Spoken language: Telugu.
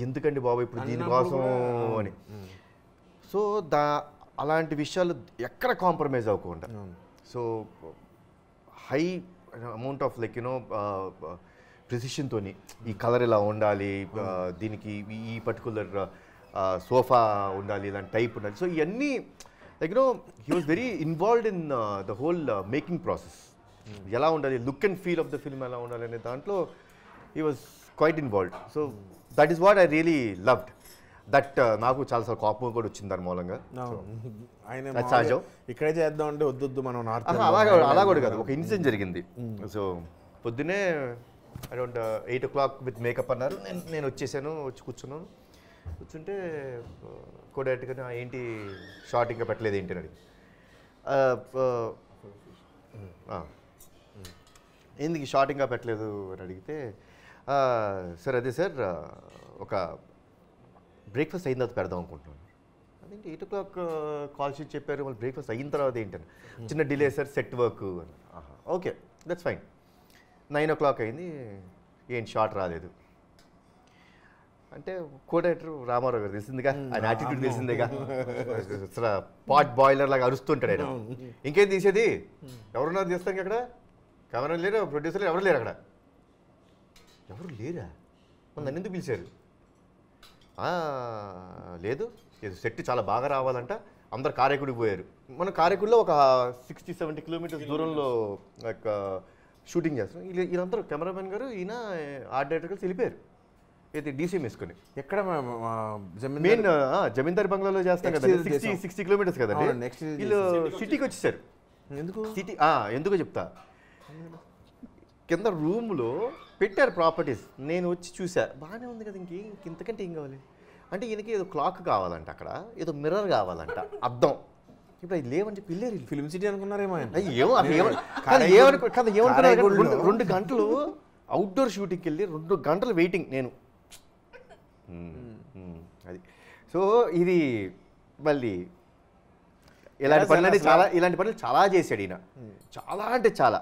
ఎందుకండి బాబు ఇప్పుడు దీనికోసం అని. సో అలాంటి విషయాలు ఎక్కడ కాంప్రమైజ్ అవ్వకుండా, so high amount of like you know ప్రిసిషన్తో ఈ కలర్ ఇలా ఉండాలి, దీనికి ఈ పర్టికులర్ సోఫా ఉండాలి, ఇలాంటి టైప్ ఉండాలి. సో ఇవన్నీ like you know he was very involved in the whole making process. ఎలా ఉండాలి, look and feel of the film ఎలా ఉండాలి అనే దాంట్లో he was quite involved. So that is what I really loved. That నాకు చాలాసార్లు కోపం కూడా వచ్చింది దాని మూలంగా. ఆయన ఇక్కడే చేద్దాం అంటే వద్దు మనం అలా కూడా కాదు, ఒక ఇన్సిడెంట్ జరిగింది. సో పొద్దున్నే అరౌండ్ 8 o'clock విత్ మేకప్ అన్నారు. నేను వచ్చేసాను, వచ్చి కూర్చున్నాను. కూర్చుంటే కోడేట్గా ఏంటి షార్ట్ ఇంకా పెట్టలేదు ఏంటి అని అడిగి, ఎందుకు షార్ట్ ఇంకా పెట్టలేదు అని అడిగితే, సార్ అదే సార్ ఒక బ్రేక్ఫాస్ట్ అయిన తర్వాత పెడదాం అనుకుంటున్నాను. అదేంటి 8 o'clock కాల్ షీట్ చెప్పారు, మళ్ళీ బ్రేక్ఫాస్ట్ అయిన తర్వాత ఏంటని, చిన్న డిలే సార్ సెట్ వర్క్ అని. Okay that's fine. 9 o'clock అయింది, ఏంటి షార్ట్ రాలేదు అంటే, కోడైటర్ రామారావు గారు తెలిసిందిగా, ఆయన యాటిట్యూడ్ తెలిసిందేగా, అసలు పాట్ బాయిలర్ లాగా అరుస్తుంటాడు ఆయన. ఇంకేం తీసేది, ఎవరున్నారు తీస్తాం అక్కడ, కెమెరా లేరు, ప్రొడ్యూసర్ ఎవరు లేరు అక్కడ. ఎవరు లేరా, నన్ను ఎందుకు పిలిచారు? లేదు సెట్ చాలా బాగా రావాలంట, అందరు కారైకుడికి పోయారు. మన కారైకుడిలో ఒక 60-70 kilometers దూరంలో షూటింగ్ చేస్తాం. వీళ్ళందరూ కెమెరామెన్ గారు, ఈయన ఆర్ట్ డైరెక్టర్ కలిసి వెళ్ళిపోయారు. అయితే డీసీఎం వేసుకొని ఎక్కడ మెయిన్ జమీందారి బంగ్లాలో చేస్తాం కదా, 60 kilometers కదండి. వీళ్ళు సిటీకి వచ్చేసారు. ఎందుకు సిటీ ఎందుకో చెప్తా. కింద రూమ్లో పెట్టారు ప్రాపర్టీస్. నేను వచ్చి చూసా, బాగానే ఉంది కదా, ఇంతకంటే ఏం కావాలి అంటే, ఈయనకి ఏదో క్లాక్ కావాలంట, అక్కడ ఏదో మిర్రర్ కావాలంట, అద్దం. ఇప్పుడు అది లేవని చెప్పి వెళ్ళారు. ఫిల్మ్ సిటీ అనుకున్నారేమో. ఏమనుకున్నారు, 2 గంటలు అవుట్డోర్ షూటింగ్కి వెళ్ళి 2 గంటలు వెయిటింగ్ నేను. అది సో ఇది మళ్ళీ ఇలాంటి పనులు చాలా చేశాడు ఈయన. చాలా అంటే చాలా.